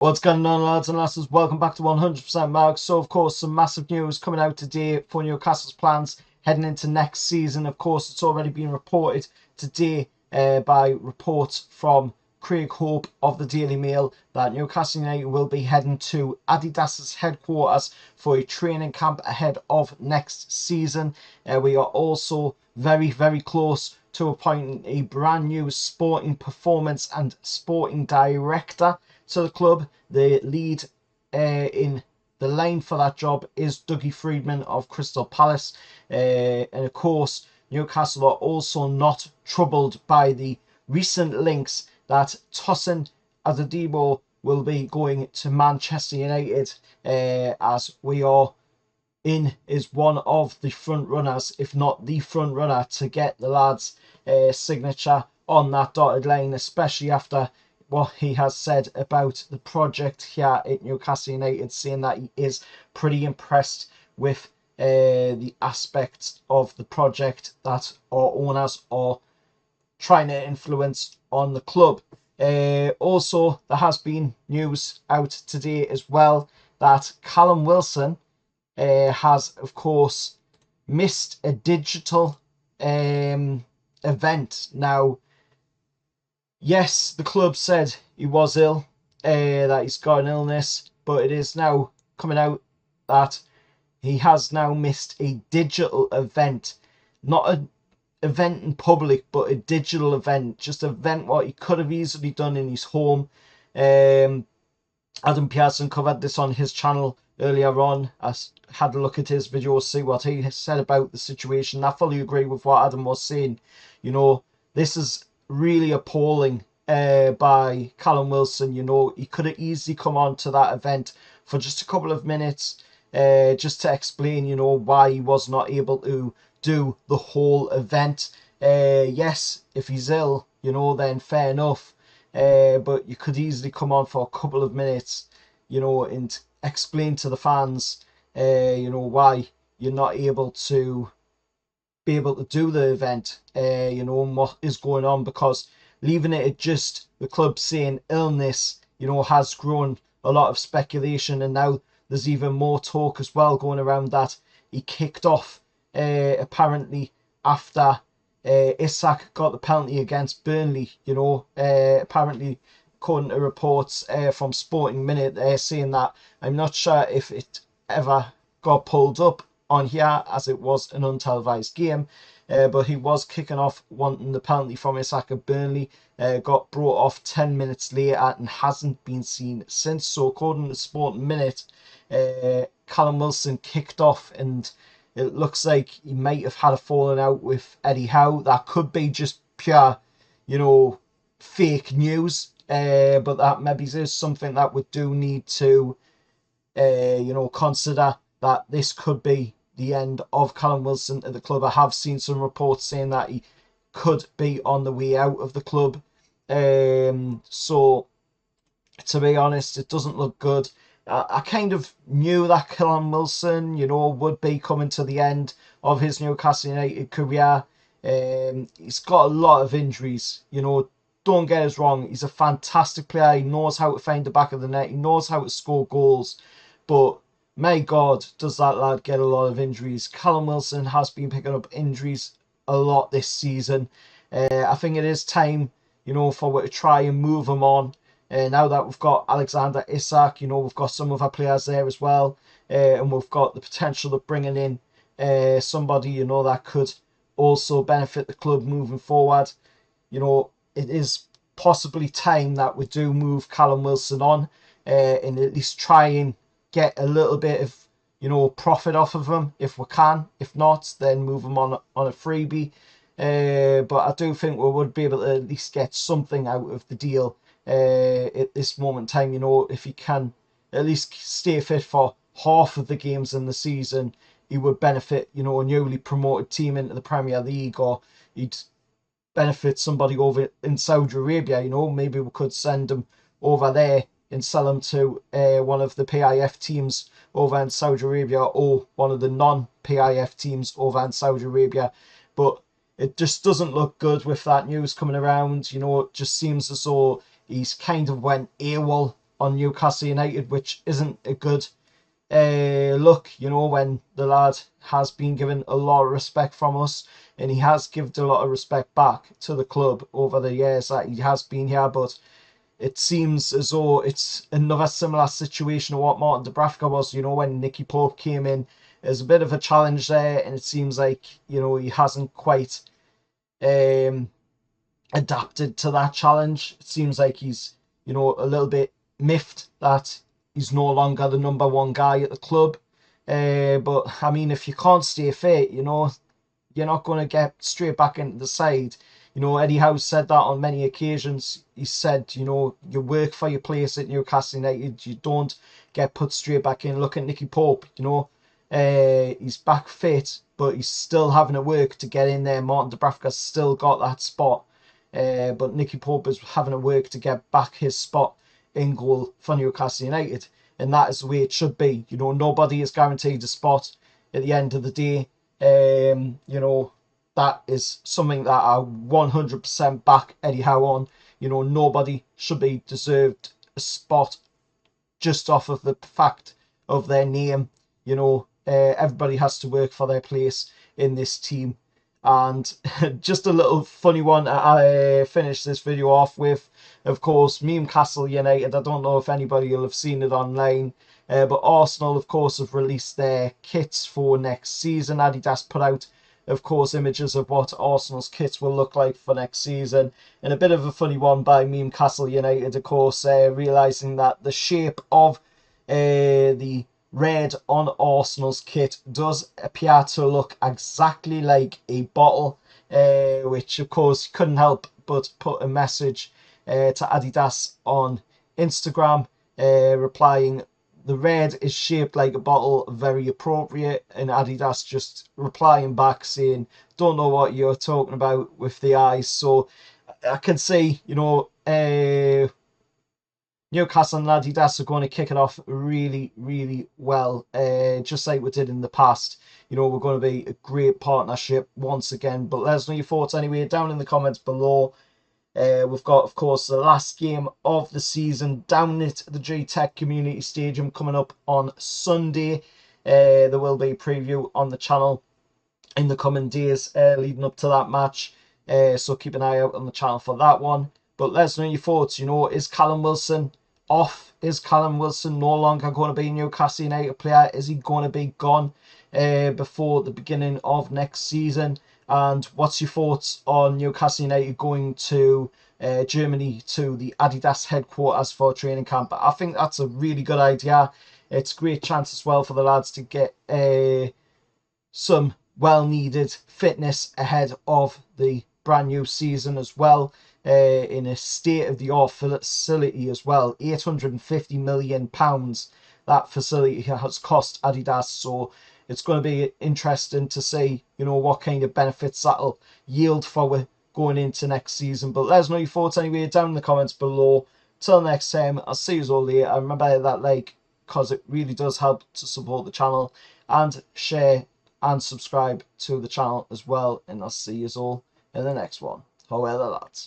What's going on, lads and lasses? Welcome back to 100% Mark. So, of course, some massive news coming out today for Newcastle's plans heading into next season. Of course, it's already been reported today by reports from Craig Hope of the Daily Mail that Newcastle United will be heading to Adidas' headquarters for a training camp ahead of next season. We are also very, very close to appointing a brand new sporting performance and sporting director to the club. The lead in the line for that job is Dougie Freedman of Crystal Palace. And of course, Newcastle are also not troubled by the recent links that Tosin Adedibo will be going to Manchester United, as we are in is one of the front runners, if not the front runner, to get the lad's signature on that dotted line, especially after what he has said about the project here at Newcastle United, saying that he is pretty impressed with the aspects of the project that our owners are trying to influence on the club. Also, there has been news out today as well that Callum Wilson has, of course, missed a digital event. Now, yes, the club said he was ill, that he's got an illness, but it is now coming out that he has now missed a digital event. Not an event in public, but a digital event. Just an event what he could have easily done in his home. Adam Pearson covered this on his channel earlier on. I had a look at his video, see what he said about the situation. I fully agree with what Adam was saying. You know, this is really appalling by Callum Wilson. You know, he could have easily come on to that event for just a couple of minutes, just to explain, you know, why he was not able to do the whole event. Yes, if he's ill, you know, then fair enough. But you could easily come on for a couple of minutes, you know, and explain to the fans, you know, why you're not able to be able to do the event, you know, and what is going on, because leaving it at just the club saying illness, you know, has grown a lot of speculation, and now there's even more talk as well going around that he kicked off apparently after Isak got the penalty against Burnley. You know, apparently, according to reports from Sporting Minute, they're saying that I'm not sure if it ever got pulled up on here, as it was an untelevised game. But he was kicking off wanting the penalty from Isak at Burnley. Got brought off 10 minutes later and hasn't been seen since. So according to Sporting Minute, Callum Wilson kicked off, and it looks like he might have had a falling out with Eddie Howe. That could be just pure, you know, fake news. But that maybe is something that we do need to, you know, consider, that this could be the end of Callum Wilson at the club. I have seen some reports saying that he could be on the way out of the club. So, to be honest, it doesn't look good. I kind of knew that Callum Wilson, you know, would be coming to the end of his Newcastle United career. He's got a lot of injuries, you know. Don't get us wrong, he's a fantastic player. He knows how to find the back of the net. He knows how to score goals. But, my God, does that lad get a lot of injuries. Callum Wilson has been picking up injuries a lot this season. I think it is time, you know, for we to try and move him on. Now that we've got Alexander Isak, you know, we've got some of our players there as well, and we've got the potential of bringing in somebody, you know, that could also benefit the club moving forward. You know, it is possibly time that we do move Callum Wilson on, and at least try and get a little bit of, you know, profit off of him if we can. If not, then move him on a freebie. But I do think we would be able to at least get something out of the deal at this moment in time. You know, if he can at least stay fit for half of the games in the season, he would benefit, you know, a newly promoted team into the Premier League, or he'd benefit somebody over in Saudi Arabia. You know, maybe we could send him over there and sell him to one of the PIF teams over in Saudi Arabia, or one of the non-PIF teams over in Saudi Arabia. But it just doesn't look good with that news coming around. You know, it just seems as though he's kind of went AWOL on Newcastle United, which isn't a good look, you know, when the lad has been given a lot of respect from us, and he has given a lot of respect back to the club over the years that he has been here. But it seems as though it's another similar situation to what Martin Dubravka was, you know, when Nicky Pope came in. There's a bit of a challenge there, and it seems like, you know, he hasn't quite adapted to that challenge. It seems like he's, you know, a little bit miffed that he's no longer the number one guy at the club. But I mean, if you can't stay fit, you know, you're not going to get straight back into the side. You know, Eddie Howe said that on many occasions. He said, you know, you work for your place at Newcastle United. You don't get put straight back in. Look at Nicky Pope, you know. He's back fit, but he's still having to work to get in there. Martin Dubravka's still got that spot. But Nicky Pope is having to work to get back his spot in goal for Newcastle United. And that is the way it should be. You know, nobody is guaranteed a spot at the end of the day. You know, that is something that I 100% back Eddie Howe on. You know, nobody should be deserved a spot just off of the fact of their name. You know, everybody has to work for their place in this team. And just a little funny one I finished this video off with, of course, Newcastle United. I don't know if anybody will have seen it online, but Arsenal, of course, have released their kits for next season. Adidas put out, of course, images of what Arsenal's kits will look like for next season. And a bit of a funny one by Newcastle United, of course, realising that the shape of the red on Arsenal's kit does appear to look exactly like a bottle, which of course couldn't help but put a message to Adidas on Instagram, replying, "The red is shaped like a bottle, very appropriate," and Adidas just replying back saying, "Don't know what you're talking about," with the eyes. So I can see, you know, Newcastle and Adidas are going to kick it off really, really well, just like we did in the past. You know, we're going to be a great partnership once again. But let us know your thoughts anyway down in the comments below. We've got, of course, the last game of the season down at the G-Tech Community Stadium coming up on Sunday. There will be a preview on the channel in the coming days leading up to that match. So keep an eye out on the channel for that one. But let us know your thoughts. You know, is Callum Wilson off? Is Callum Wilson no longer going to be a Newcastle United player? Is he going to be gone before the beginning of next season? And what's your thoughts on Newcastle United going to Germany to the Adidas headquarters for training camp? I think that's a really good idea. It's a great chance as well for the lads to get some well-needed fitness ahead of the brand new season as well. In a state-of-the-art facility as well. £850 million that facility has cost Adidas, so it's going to be interesting to see, you know, what kind of benefits that'll yield for going into next season. But let us know your thoughts anyway down in the comments below. Till next time, I'll see you all later. Remember that like, because it really does help to support the channel, and share and subscribe to the channel as well, and I'll see you all in the next one. However, lads.